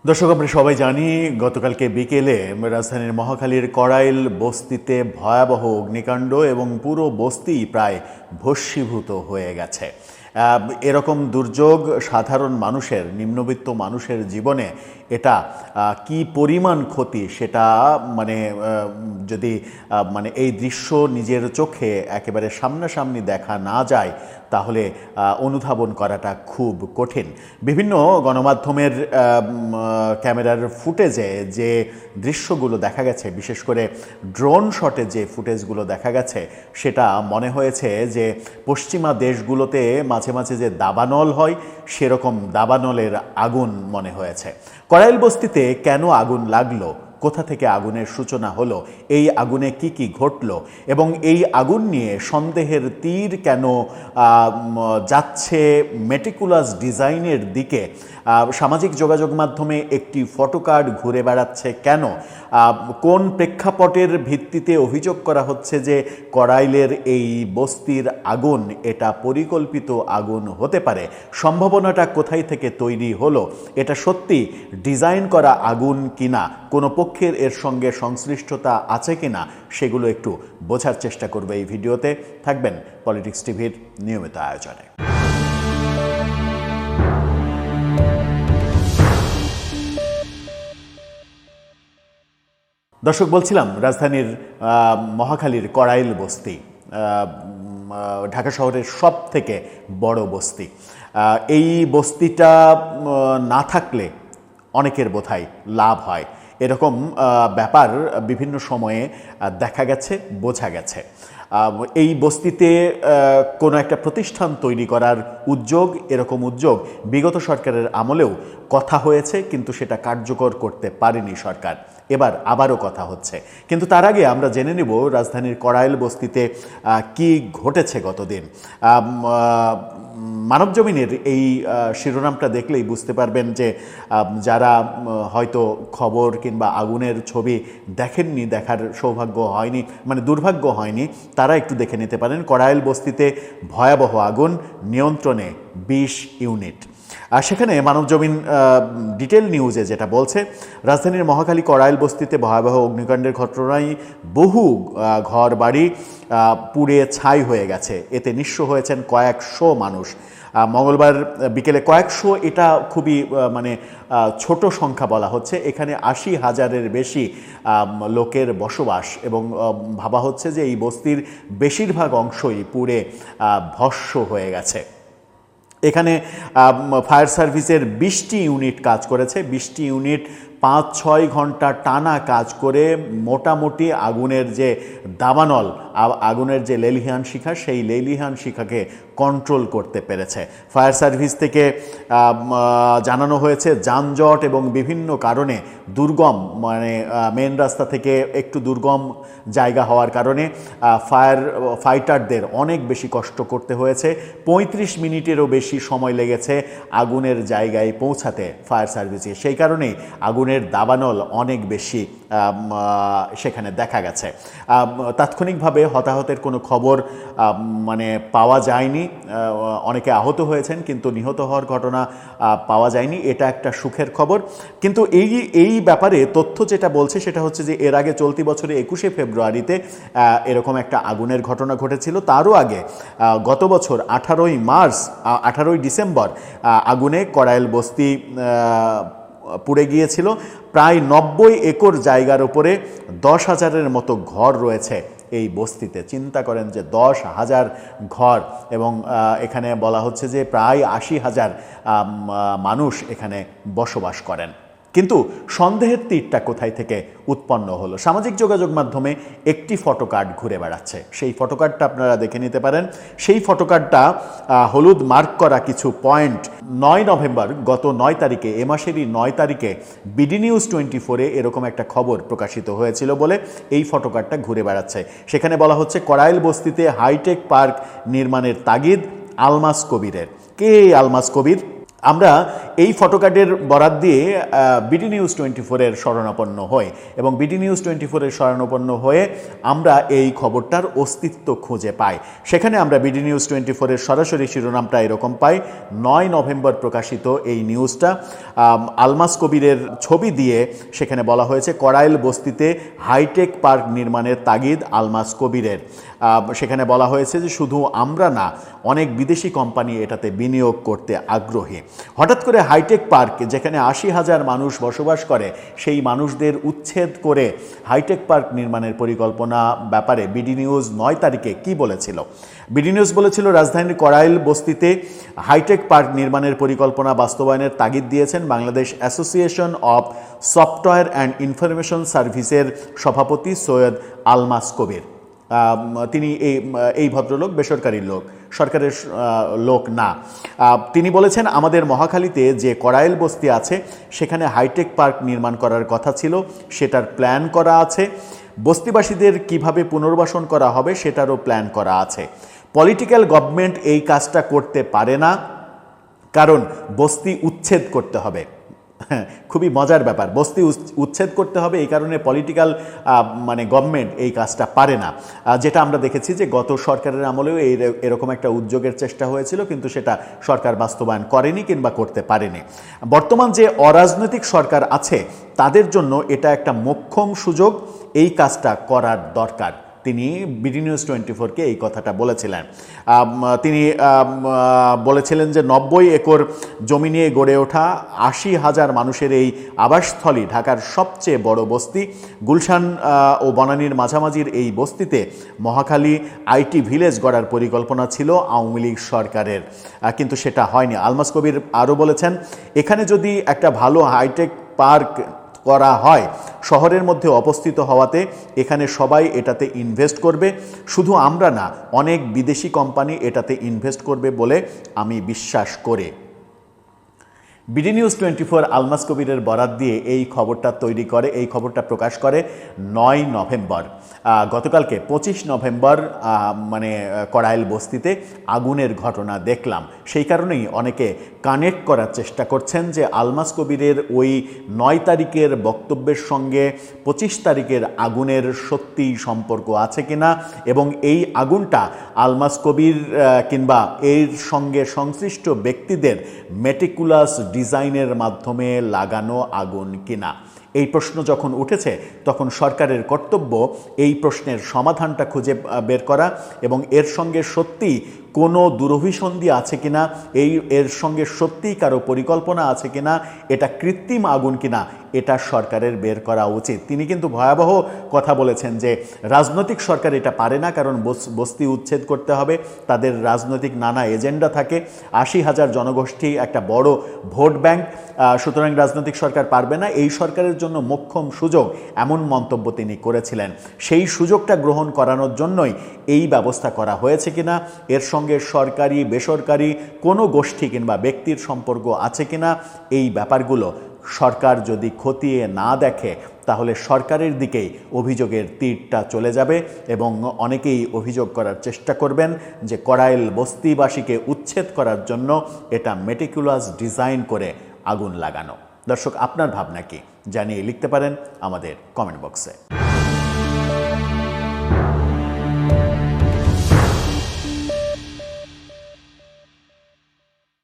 দর্শক, আমরা সবাই জানি গতকালকে বিকেলে রাজধানীর মহাখালীর কড়াইল বস্তিতে ভয়াবহ অগ্নিকাণ্ড এবং পুরো বস্তি প্রায় ভস্মীভূত হয়ে গেছে। এরকম দুর্যোগ সাধারণ মানুষের, নিম্নবিত্ত মানুষের জীবনে এটা কি পরিমাণ ক্ষতি সেটা যদি এই দৃশ্য নিজের চোখে একেবারে সামনাসামনি দেখা না যায় তাহলে অনুধাবন করাটা খুব কঠিন। বিভিন্ন গণমাধ্যমের ক্যামেরার ফুটেজে যে দৃশ্যগুলো দেখা গেছে, বিশেষ করে ড্রোন শটে যে ফুটেজগুলো দেখা গেছে, সেটা মনে হয়েছে যে পশ্চিমা দেশগুলোতে মাঝে মাঝে যে দাবানল হয় সেরকম দাবানলের আগুন মনে হয়েছে। কড়াইল বস্তিতে কেন আগুন লাগলো, কোথা থেকে আগুনের সূচনা হলো, এই আগুনে কি কি ঘটলো এবং এই আগুন নিয়ে সন্দেহের তীর কেন যাচ্ছে মেটিকুলাস ডিজাইনের দিকে, সামাজিক যোগাযোগ মাধ্যমে একটি ফটোকার্ড ঘুরে বেড়াচ্ছে কেন, কোন প্রেক্ষাপটের ভিত্তিতে অভিযোগ করা হচ্ছে যে কড়াইলের এই বস্তির আগুন এটা পরিকল্পিত আগুন হতে পারে, সম্ভাবনাটা কোথায় থেকে তৈরি হলো, এটা সত্যি ডিজাইন করা আগুন কিনা, কোনো পক্ষের এর সঙ্গে সংশ্লিষ্টতা আছে কিনা, সেগুলো একটু বোঝার চেষ্টা করবে এই ভিডিওতে। থাকবেন পলিটিক্স টিভির নিয়মিত আয়োজনে। দর্শক, বলছিলাম রাজধানীর মহাখালীর কড়াইল বস্তি ঢাকা শহরের সব থেকে বড় বস্তি। এই বস্তিটা না থাকলে অনেকের বোধহয় লাভ হয়, এরকম ব্যাপার বিভিন্ন সময়ে দেখা গেছে, বোঝা গেছে। এই বস্তিতে কোনো একটা প্রতিষ্ঠান তৈরি করার উদ্যোগ, এরকম উদ্যোগ বিগত সরকারের আমলেও কথা হয়েছে, কিন্তু সেটা কার্যকর করতে পারেনি সরকার। এবার আবারও কথা হচ্ছে, কিন্তু তার আগে আমরা জেনে নেব রাজধানীর কড়াইল বস্তিতে কি ঘটেছে গতদিন। মানবজমিনের এই শিরোনামটা দেখলেই বুঝতে পারবেন যে যারা হয়তো খবর কিংবা আগুনের ছবি দেখেননি, দেখার সৌভাগ্য হয়নি, দুর্ভাগ্য হয়নি, তারা একটু দেখে নিতে পারেন। কড়াইল বস্তিতে ভয়াবহ আগুন, নিয়ন্ত্রণে 20 ইউনিট। আর সেখানে মানবজমিন ডিটেল নিউজে যেটা বলছে, রাজধানীর মহাখালী কড়াইল বস্তিতে ভয়াবহ অগ্নিকাণ্ডের ঘটনায় বহু ঘর বাড়ি পুড়ে ছাই হয়ে গেছে, এতে নিঃস্ব হয়েছেন কয়েকশো মানুষ। মঙ্গলবার বিকেলে কয়েকশো, এটা খুবই ছোট সংখ্যা বলা হচ্ছে। এখানে 80,000-এর বেশি লোকের বসবাস এবং ভাবা হচ্ছে যে এই বস্তির বেশিরভাগ অংশই পুড়ে ভস্ম হয়ে গেছে। এখানে ফায়ার সার্ভিসের 20টি ইউনিট কাজ করেছে। 20টি ইউনিট 5-6 ঘন্টা টানা কাজ করে মোটামুটি আগুনের যে দাবানল, আগুনের যে লেলিহান শিখা, সেই লেলিহান শিখাকে কন্ট্রোল করতে পেরেছে। ফায়ার সার্ভিস থেকে জানানো হয়েছে যানজট এবং বিভিন্ন কারণে দুর্গম, মেন রাস্তা থেকে একটু দুর্গম জায়গা হওয়ার কারণে ফাইটারদের অনেক বেশি কষ্ট করতে হয়েছে। 35 মিনিটেরও বেশি সময় লেগেছে আগুনের জায়গায় পৌঁছাতে ফায়ার সার্ভিসে। সেই কারণেই আগুনের দাবানল অনেক বেশি সেখানে দেখা গেছে। তাৎক্ষণিকভাবে হতাহতের কোনো খবর পাওয়া যায়নি। অনেকে আহত হয়েছেন, কিন্তু নিহত হওয়ার ঘটনা পাওয়া যায়নি, এটা একটা সুখের খবর। কিন্তু এই ব্যাপারে তথ্য যেটা বলছে সেটা হচ্ছে যে এর আগে চলতি বছরে 21শে ফেব্রুয়ারিতে এরকম একটা আগুনের ঘটনা ঘটেছিল। তারও আগে গত বছর 18ই ডিসেম্বর আগুনে কড়াইল বস্তি পুড়ে গিয়েছিল। প্রায় 90 একর জায়গার উপরে 10,000-এর মতো ঘর রয়েছে এই বস্তিতে। চিন্তা করেন যে 10,000 ঘর, এবং এখানে বলা হচ্ছে যে প্রায় 80,000 মানুষ এখানে বসবাস করেন। কিন্তু সন্দেহের তীরটা কোথায় থেকে উৎপন্ন হলো? সামাজিক যোগাযোগ মাধ্যমে একটি ফটোকার্ড ঘুরে বেড়াচ্ছে, সেই ফটোকার্ডটা আপনারা দেখে নিতে পারেন। সেই ফটোকার্ডটা হলুদ মার্ক করা কিছু পয়েন্ট। 9 নভেম্বর, গত 9 তারিখে, এ মাসেরই 9 তারিখে বিডি নিউজ 24-এ এরকম একটা খবর প্রকাশিত হয়েছিল বলে এই ফটোকার্ডটা ঘুরে বেড়াচ্ছে। সেখানে বলা হচ্ছে কড়াইল বস্তিতে হাইটেক পার্ক নির্মাণের তাগিদ আলমাস কবিরের। কে আলমাস কবির? আমরা এই ফটোকার্ডের বরাত দিয়ে বিডি নিউজ 24-এর শরণাপন্ন হই এবং বিডি নিউজ 24-এর শরণাপন্ন হয়ে আমরা এই খবরটার অস্তিত্ব খুঁজে পাই। সেখানে আমরা বিডি নিউজ 24-এর সরাসরি শিরোনামটা এরকম পাই। 9 নভেম্বর প্রকাশিত এই নিউজটা আলমাস কবিরের ছবি দিয়ে সেখানে বলা হয়েছে কড়াইল বস্তিতে হাইটেক পার্ক নির্মাণের তাগিদ আলমাস কবিরের। সেখানে বলা হয়েছে যে শুধু আমরা না, অনেক বিদেশি কোম্পানি এটাতে বিনিয়োগ করতে আগ্রহী। হঠাৎ করে হাইটেক পার্ক, যেখানে 80,000 মানুষ বসবাস করে, সেই মানুষদের উচ্ছেদ করে হাইটেক পার্ক নির্মাণের পরিকল্পনা ব্যাপারে বিডি নিউজ 9 তারিখে কি বলেছিল? বিডি নিউজ বলেছিল রাজধানীর কড়াইল বস্তিতে হাইটেক পার্ক নির্মাণের পরিকল্পনা বাস্তবায়নের তাগিদ দিয়েছেন Bangladesh association of software and information সার্ভিসের সভাপতি সৈয়দ আলমাস কবির। তিনি এই ভদ্রলোক বেসরকারি লোক, সরকারের লোক না। তিনি বলেছেন, আমাদের মহাখালীতে যে কড়াইল বস্তি আছে সেখানে হাইটেক পার্ক নির্মাণ করার কথা ছিল, সেটার প্ল্যান করা আছে। বস্তিবাসীদের কিভাবে পুনর্বাসন করা হবে সেটারও প্ল্যান করা আছে। পলিটিক্যাল গভর্নমেন্ট এই কাজটা করতে পারে না, কারণ বস্তি উচ্ছেদ করতে হবে। খুবই মজার ব্যাপার, বস্তি উচ্ছেদ করতে হবে, এই কারণে পলিটিক্যাল গভর্নমেন্ট এই কাজটা পারে না। যেটা আমরা দেখেছি যে গত সরকারের আমলেও এরকম একটা উদ্যোগের চেষ্টা হয়েছিল, কিন্তু সেটা সরকার বাস্তবায়ন করেনি কিংবা করতে পারেনি। বর্তমান যে অরাজনৈতিক সরকার আছে তাদের জন্য এটা একটা মোক্ষম সুযোগ, এই কাজটা করার দরকার। তিনি বিডি নিউজ 24-কে এই কথাটা বলেছিলেন। তিনি বলেছিলেন যে 90 একর জমি নিয়ে গড়ে ওঠা 80,000 মানুষের এই আবাসস্থলী ঢাকার সবচেয়ে বড় বস্তি। গুলশান ও বনানীর মাঝামাঝির এই বস্তিতে মহাখালী আইটি ভিলেজ গড়ার পরিকল্পনা ছিল আওয়ামী লীগ সরকারের, কিন্তু সেটা হয়নি। আলমাস কবির আরও বলেছেন, এখানে যদি একটা ভালো হাইটেক পার্ক করা হয়, শহরের মধ্যে অবস্থিত হওয়াতে এখানে সবাই এটাতে ইনভেস্ট করবে, শুধু আমরা না, অনেক বিদেশি কোম্পানি এটাতে ইনভেস্ট করবে বলে আমি বিশ্বাস করি। বিডি নিউজ 24 আলমাস কবিরের বরাত দিয়ে এই খবরটা তৈরি করে, এই খবরটা প্রকাশ করে 9 নভেম্বর। গতকালকে 25 নভেম্বর কড়াইল বস্তিতে আগুনের ঘটনা দেখলাম। সেই কারণেই অনেকে কানেক্ট করার চেষ্টা করছেন যে আলমাস কবিরের ওই 9 তারিখের বক্তব্যের সঙ্গে 25 তারিখের আগুনের সত্যিই সম্পর্ক আছে কিনা, এবং এই আগুনটা আলমাস কবির কিংবা এর সঙ্গে সংশ্লিষ্ট ব্যক্তিদের মেটিকুলাস ডিজাইনের মাধ্যমে লাগানো আগুন কিনা। এই প্রশ্ন যখন উঠেছে তখন সরকারের কর্তব্য এই প্রশ্নের সমাধানটা খুঁজে বের করা এবং এর সঙ্গে সত্যি কোনো দুরভিসন্ধি আছে কিনা, এর সঙ্গে সত্যিই কারো পরিকল্পনা আছে কিনা, এটা কৃত্রিম আগুন কিনা, এটা সরকারের বের করা উচিত। তিনি কিন্তু ভয়াবহ কথা বলেছেন যে রাজনৈতিক সরকার এটা পারে না, কারণ বস্তি উচ্ছেদ করতে হবে, তাদের রাজনৈতিক নানা এজেন্ডা থাকে, 80,000 জনগোষ্ঠী একটা বড় ভোট ব্যাংক, সুতরাং রাজনৈতিক সরকার পারবে না, এই সরকারের জন্য মোক্ষম সুযোগ, এমন মন্তব্য তিনি করেছিলেন। সেই সুযোগটা গ্রহণ করানোর জন্যই এই ব্যবস্থা করা হয়েছে কিনা, এর সঙ্গে সরকারি বেসরকারি কোনো গোষ্ঠী কিংবা ব্যক্তির সম্পর্ক আছে কিনা, এই ব্যাপারগুলো সরকার যদি খতিয়ে না দেখে তাহলে সরকারের দিকেই অভিযোগের তীরটা চলে যাবে এবং অনেকেই অভিযোগ করার চেষ্টা করবেন যে কড়াইল বস্তিবাসীকে উচ্ছেদ করার জন্য এটা মেটিকুলাস ডিজাইন করে আগুন লাগানো। দর্শক, আপনার ভাবনা কি জানিয়ে লিখতে পারেন আমাদের কমেন্ট বক্সে।